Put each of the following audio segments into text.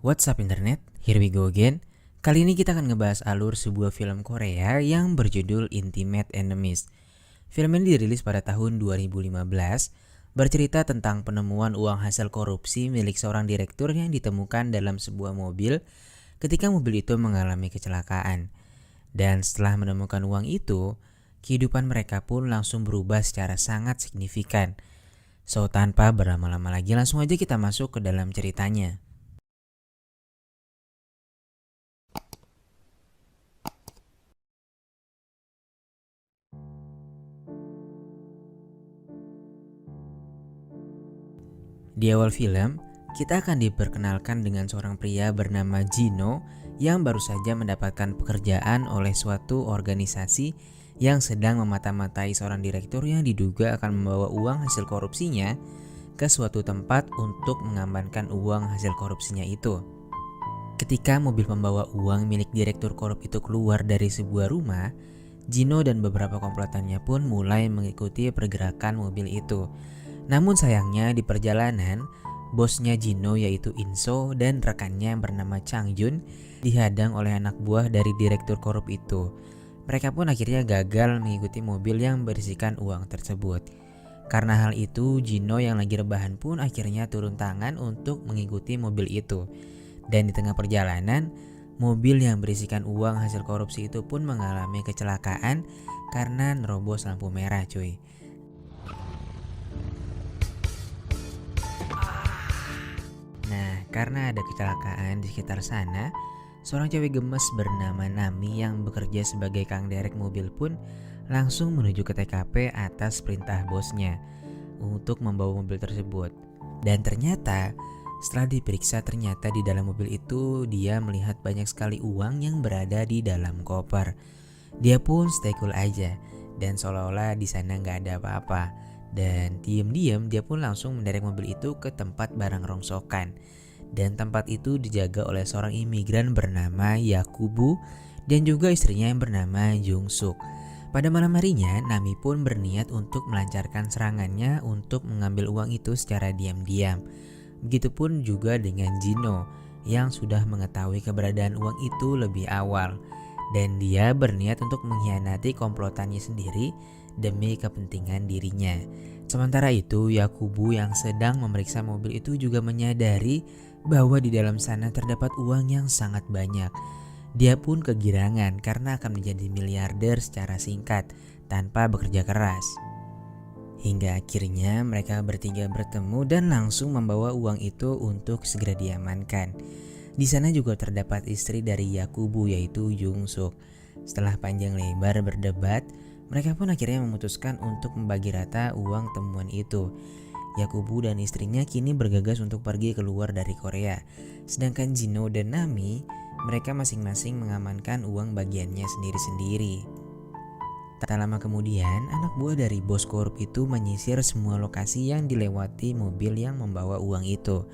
What's up internet? Here we go again. Kali ini kita akan ngebahas alur sebuah film Korea yang berjudul Intimate Enemies. Film ini dirilis pada tahun 2015, bercerita tentang penemuan uang hasil korupsi milik seorang direktur yang ditemukan dalam sebuah mobil ketika mobil itu mengalami kecelakaan. Dan setelah menemukan uang itu, kehidupan mereka pun langsung berubah secara sangat signifikan. So, tanpa berlama-lama lagi, langsung aja kita masuk ke dalam ceritanya. Di awal film, kita akan diperkenalkan dengan seorang pria bernama Gino yang baru saja mendapatkan pekerjaan oleh suatu organisasi yang sedang memata-matai seorang direktur yang diduga akan membawa uang hasil korupsinya ke suatu tempat untuk mengamankan uang hasil korupsinya itu. Ketika mobil pembawa uang milik direktur korup itu keluar dari sebuah rumah, Gino dan beberapa komplotannya pun mulai mengikuti pergerakan mobil itu. Namun sayangnya di perjalanan, bosnya Gino yaitu Inso dan rekannya yang bernama Chang Jun dihadang oleh anak buah dari direktur korup itu. Mereka pun akhirnya gagal mengikuti mobil yang berisikan uang tersebut. Karena hal itu, Gino yang lagi rebahan pun akhirnya turun tangan untuk mengikuti mobil itu. Dan di tengah perjalanan, mobil yang berisikan uang hasil korupsi itu pun mengalami kecelakaan karena nerobos lampu merah, cuy. Nah, karena ada kecelakaan di sekitar sana, seorang cewek gemes bernama Nami yang bekerja sebagai kang derek mobil pun langsung menuju ke TKP atas perintah bosnya untuk membawa mobil tersebut. Dan ternyata, setelah diperiksa ternyata di dalam mobil itu dia melihat banyak sekali uang yang berada di dalam koper. Dia pun stay cool aja dan seolah-olah di sana nggak ada apa-apa. Dan diam-diam dia pun langsung menderek mobil itu ke tempat barang rongsokan. Dan tempat itu dijaga oleh seorang imigran bernama Yakubu dan juga istrinya yang bernama Jung Suk. Pada malam harinya, Nami pun berniat untuk melancarkan serangannya untuk mengambil uang itu secara diam-diam. Begitupun juga dengan Gino yang sudah mengetahui keberadaan uang itu lebih awal. Dan dia berniat untuk mengkhianati komplotannya sendiri demi kepentingan dirinya. Sementara itu, Yakubu yang sedang memeriksa mobil itu juga menyadari bahwa di dalam sana terdapat uang yang sangat banyak. Dia pun kegirangan karena akan menjadi miliarder secara singkat tanpa bekerja keras. Hingga akhirnya mereka bertiga bertemu dan langsung membawa uang itu untuk segera diamankan. Di sana juga terdapat istri dari Yakubu yaitu Jung Suk. Setelah panjang lebar berdebat, mereka pun akhirnya memutuskan untuk membagi rata uang temuan itu. Yakubu dan istrinya kini bergegas untuk pergi keluar dari Korea. Sedangkan Gino dan Nami, mereka masing-masing mengamankan uang bagiannya sendiri-sendiri. Tak lama kemudian, anak buah dari bos korup itu menyisir semua lokasi yang dilewati mobil yang membawa uang itu.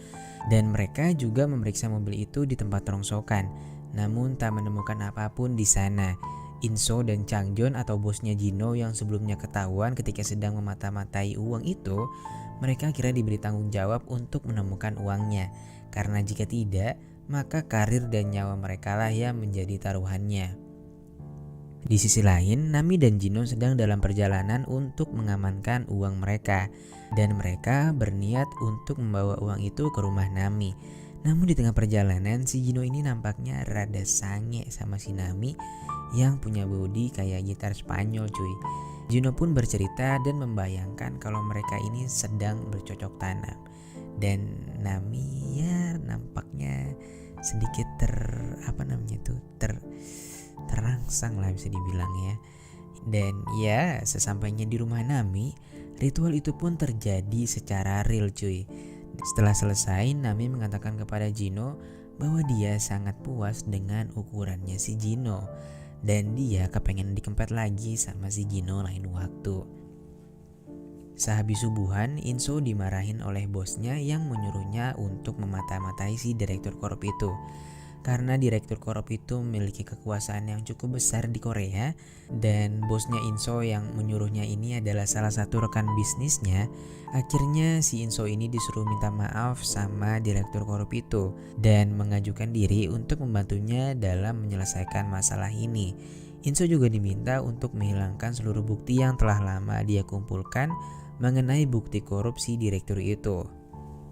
Dan mereka juga memeriksa mobil itu di tempat rongsokan, namun tak menemukan apapun di sana. Inso dan Changjon atau bosnya Gino yang sebelumnya ketahuan ketika sedang memata-matai uang itu, mereka kira diberi tanggung jawab untuk menemukan uangnya. Karena jika tidak, maka karir dan nyawa mereka lah yang menjadi taruhannya. Di sisi lain, Nami dan Gino sedang dalam perjalanan untuk mengamankan uang mereka. Dan mereka berniat untuk membawa uang itu ke rumah Nami. Namun di tengah perjalanan, si Gino ini nampaknya rada sange sama si Nami yang punya body kayak gitar Spanyol, cuy. Gino pun bercerita dan membayangkan kalau mereka ini sedang bercocok tanam. Dan Nami ya nampaknya sedikit terangsang lah bisa dibilang ya. Dan ya sesampainya di rumah Nami, ritual itu pun terjadi secara real, cuy. Setelah selesai, Nami mengatakan kepada Gino bahwa dia sangat puas dengan ukurannya si Gino. Dan dia kepengen dikempet lagi sama si Gino lain waktu. Sehabis subuhan, Inso dimarahin oleh bosnya yang menyuruhnya untuk memata-matai si direktur korup itu. karena direktur korup itu memiliki kekuasaan yang cukup besar di Korea dan bosnya Inso yang menyuruhnya ini adalah salah satu rekan bisnisnya. Akhirnya si Inso ini disuruh minta maaf sama direktur korup itu dan mengajukan diri untuk membantunya dalam menyelesaikan masalah ini. Inso juga diminta untuk menghilangkan seluruh bukti yang telah lama dia kumpulkan mengenai bukti korupsi direktur itu.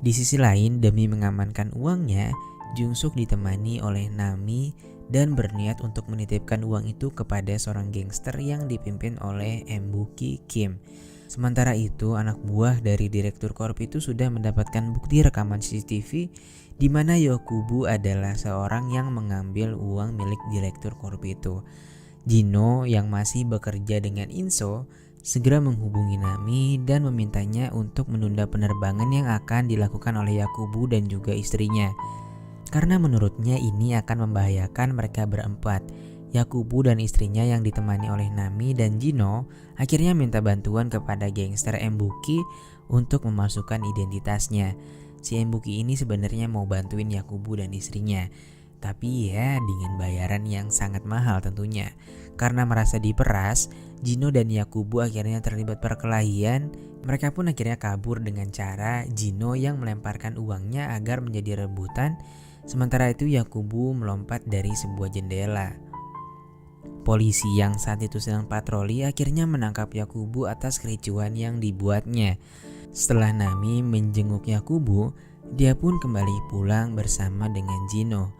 Di sisi lain, demi mengamankan uangnya, Jung Suk ditemani oleh Nami dan berniat untuk menitipkan uang itu kepada seorang gangster yang dipimpin oleh Embuki Kim. Sementara itu, anak buah dari direktur korup itu sudah mendapatkan bukti rekaman CCTV di mana Yakubu adalah seorang yang mengambil uang milik direktur korup itu. Jino yang masih bekerja dengan Inso segera menghubungi Nami dan memintanya untuk menunda penerbangan yang akan dilakukan oleh Yakubu dan juga istrinya. Karena menurutnya ini akan membahayakan mereka berempat. Yakubu dan istrinya yang ditemani oleh Nami dan Jino akhirnya minta bantuan kepada gangster Embuki untuk memasukkan identitasnya. Si Embuki ini sebenarnya mau bantuin Yakubu dan istrinya, tapi ya dengan bayaran yang sangat mahal tentunya. Karena merasa diperas, Jino dan Yakubu akhirnya terlibat perkelahian. Mereka pun akhirnya kabur dengan cara Jino yang melemparkan uangnya agar menjadi rebutan. Sementara itu Yakubu melompat dari sebuah jendela. Polisi yang saat itu sedang patroli akhirnya menangkap Yakubu atas kericuhan yang dibuatnya. Setelah Nami menjenguk Yakubu, dia pun kembali pulang bersama dengan Jino.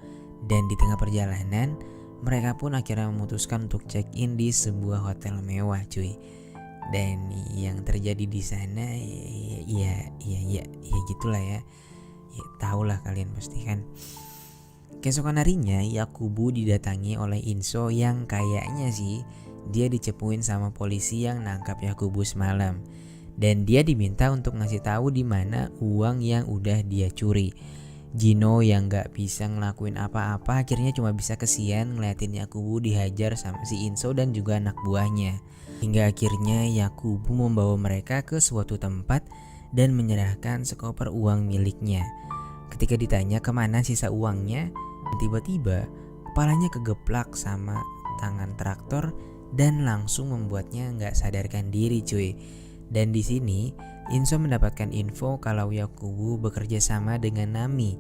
Dan di tengah perjalanan, mereka pun akhirnya memutuskan untuk check-in di sebuah hotel mewah, cuy. Dan yang terjadi di sana ya gitulah ya. Ya tahulah kalian pasti kan. Keesokan harinya Yakubu didatangi oleh Inso yang kayaknya sih dia dicepuin sama polisi yang nangkap Yakubu semalam. Dan dia diminta untuk ngasih tahu di mana uang yang udah dia curi. Jino yang gak bisa ngelakuin apa-apa akhirnya cuma bisa kesian ngeliatin Yakubu dihajar sama si Inso dan juga anak buahnya. Hingga akhirnya Yakubu membawa mereka ke suatu tempat dan menyerahkan sekoper uang miliknya. Ketika ditanya kemana sisa uangnya, tiba-tiba kepalanya kegeplak sama tangan traktor dan langsung membuatnya gak sadarkan diri, cuy. Dan di sini Inso mendapatkan info kalau Yakubu bekerja sama dengan Nami.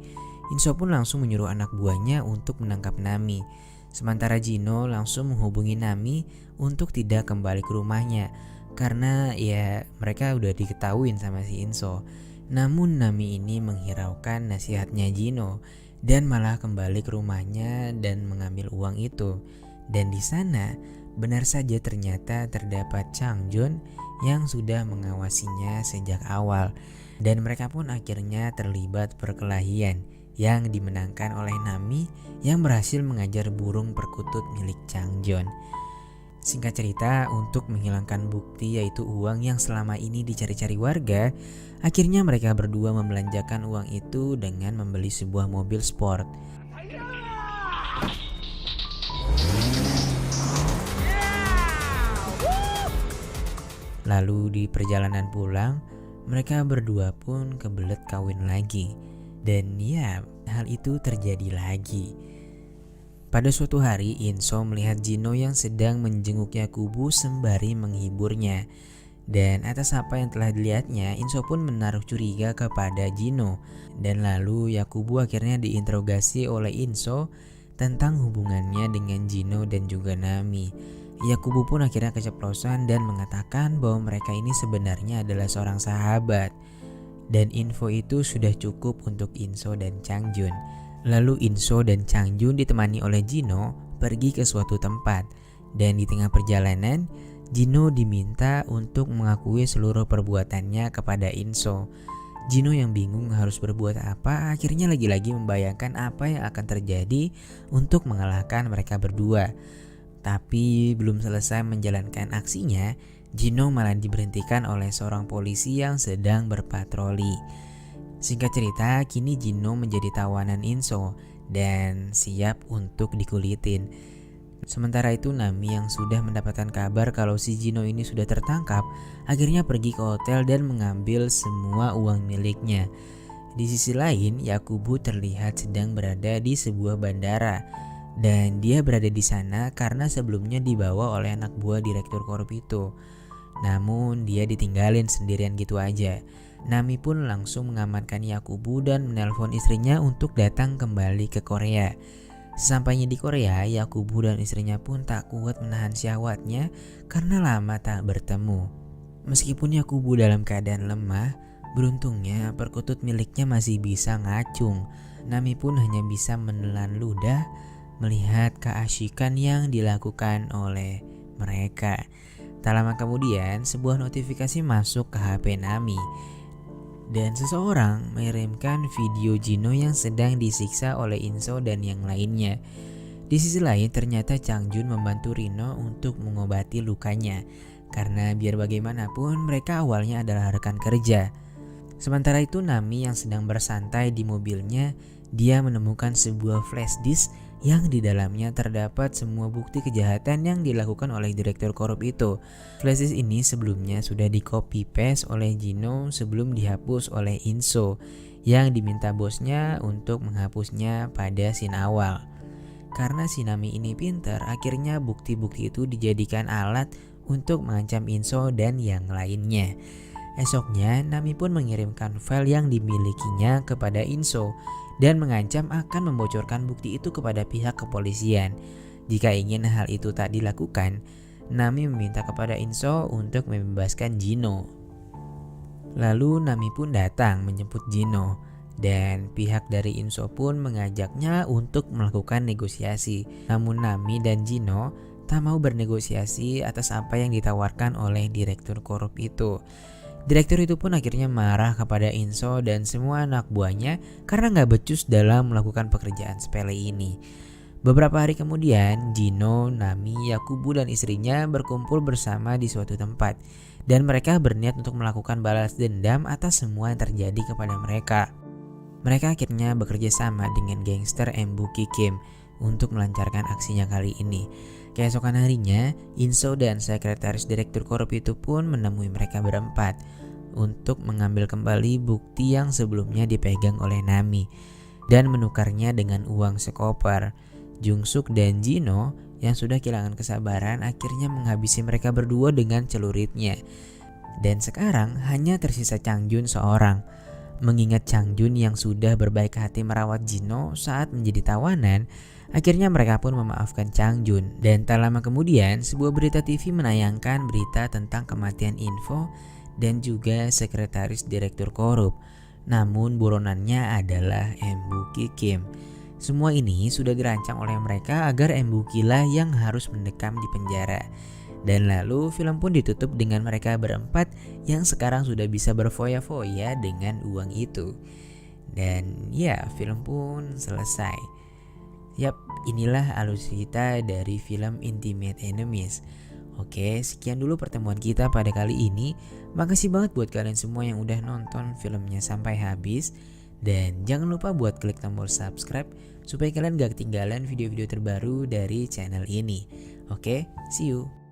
Inso pun langsung menyuruh anak buahnya untuk menangkap Nami. Sementara Jino langsung menghubungi Nami untuk tidak kembali ke rumahnya karena ya mereka udah diketahuin sama si Inso. Namun Nami ini menghiraukan nasihatnya Jino dan malah kembali ke rumahnya dan mengambil uang itu. Dan di sana benar saja ternyata terdapat Changjun yang sudah mengawasinya sejak awal, dan mereka pun akhirnya terlibat perkelahian yang dimenangkan oleh Nami yang berhasil mengajar burung perkutut milik Changjun. Singkat cerita, untuk menghilangkan bukti yaitu uang yang selama ini dicari-cari warga, akhirnya mereka berdua membelanjakan uang itu dengan membeli sebuah mobil sport. Lalu di perjalanan pulang, mereka berdua pun kebelet kawin lagi. Dan ya, hal itu terjadi lagi. Pada suatu hari, Inso melihat Jino yang sedang menjenguk Yakubu sembari menghiburnya. Dan atas apa yang telah dilihatnya, Inso pun menaruh curiga kepada Jino. Dan lalu Yakubu akhirnya diinterogasi oleh Inso tentang hubungannya dengan Jino dan juga Nami. Yakubu pun akhirnya keceplosan dan mengatakan bahwa mereka ini sebenarnya adalah seorang sahabat. Dan info itu sudah cukup untuk Inso dan Changjun. Lalu Inso dan Changjun ditemani oleh Jino pergi ke suatu tempat. Dan di tengah perjalanan, Jino diminta untuk mengakui seluruh perbuatannya kepada Inso. Jino yang bingung harus berbuat apa akhirnya lagi-lagi membayangkan apa yang akan terjadi untuk mengalahkan mereka berdua. Tapi belum selesai menjalankan aksinya, Jino malah diberhentikan oleh seorang polisi yang sedang berpatroli. Singkat cerita, kini Jino menjadi tawanan Inso dan siap untuk dikulitin. Sementara itu Nami yang sudah mendapatkan kabar kalau si Jino ini sudah tertangkap, akhirnya pergi ke hotel dan mengambil semua uang miliknya. Di sisi lain, Yakubu terlihat sedang berada di sebuah bandara dan dia berada di sana karena sebelumnya dibawa oleh anak buah direktur korup itu. Namun dia ditinggalin sendirian gitu aja. Nami pun langsung mengamankan Yakubu dan menelpon istrinya untuk datang kembali ke Korea. Sesampainya di Korea, Yakubu dan istrinya pun tak kuat menahan syahwatnya karena lama tak bertemu. Meskipun Yakubu dalam keadaan lemah, beruntungnya perkutut miliknya masih bisa ngacung. Nami pun hanya bisa menelan ludah melihat keasyikan yang dilakukan oleh mereka. Tak lama kemudian, sebuah notifikasi masuk ke HP Nami dan seseorang mengirimkan video Jino yang sedang disiksa oleh Inso dan yang lainnya. Di sisi lain, ternyata Changjun membantu Rino untuk mengobati lukanya karena biar bagaimanapun mereka awalnya adalah rekan kerja. Sementara itu, Nami yang sedang bersantai di mobilnya, dia menemukan sebuah flash disk yang di dalamnya terdapat semua bukti kejahatan yang dilakukan oleh direktur korup itu. Flash disk ini sebelumnya sudah di copy paste oleh Jino sebelum dihapus oleh Inso yang diminta bosnya untuk menghapusnya pada scene awal. Karena si Nami ini pintar, akhirnya bukti-bukti itu dijadikan alat untuk mengancam Inso dan yang lainnya. Esoknya, Nami pun mengirimkan file yang dimilikinya kepada Inso dan mengancam akan membocorkan bukti itu kepada pihak kepolisian. Jika ingin hal itu tak dilakukan, Nami meminta kepada Inso untuk membebaskan Jino. Lalu Nami pun datang menjemput Jino dan pihak dari Inso pun mengajaknya untuk melakukan negosiasi. Namun Nami dan Jino tak mau bernegosiasi atas apa yang ditawarkan oleh direktur korup itu. Direktur itu pun akhirnya marah kepada Inso dan semua anak buahnya karena gak becus dalam melakukan pekerjaan sepele ini. Beberapa hari kemudian, Jino, Nami, Yakubu dan istrinya berkumpul bersama di suatu tempat dan mereka berniat untuk melakukan balas dendam atas semua yang terjadi kepada mereka. Mereka akhirnya bekerja sama dengan gangster Embuki Kim untuk melancarkan aksinya kali ini. Keesokan harinya, Inso dan sekretaris direktur korup itu pun menemui mereka berempat untuk mengambil kembali bukti yang sebelumnya dipegang oleh Nami dan menukarnya dengan uang sekoper. Jungsuk dan Jino yang sudah kehilangan kesabaran akhirnya menghabisi mereka berdua dengan celuritnya. Dan sekarang hanya tersisa Changjun seorang. Mengingat Changjun yang sudah berbaik hati merawat Jino saat menjadi tawanan, akhirnya mereka pun memaafkan Changjun. Dan tak lama kemudian, sebuah berita TV menayangkan berita tentang kematian Info dan juga sekretaris direktur korup. Namun buronannya adalah Embuki Kim. Semua ini sudah dirancang oleh mereka agar Embuki lah yang harus mendekam di penjara. Dan lalu film pun ditutup dengan mereka berempat yang sekarang sudah bisa berfoya-foya dengan uang itu. Dan ya, film pun selesai. Yap, inilah alur cerita dari film Intimate Enemies. Oke, sekian dulu pertemuan kita pada kali ini. Makasih banget buat kalian semua yang udah nonton filmnya sampai habis. Dan jangan lupa buat klik tombol subscribe supaya kalian gak ketinggalan video-video terbaru dari channel ini. Oke, see you.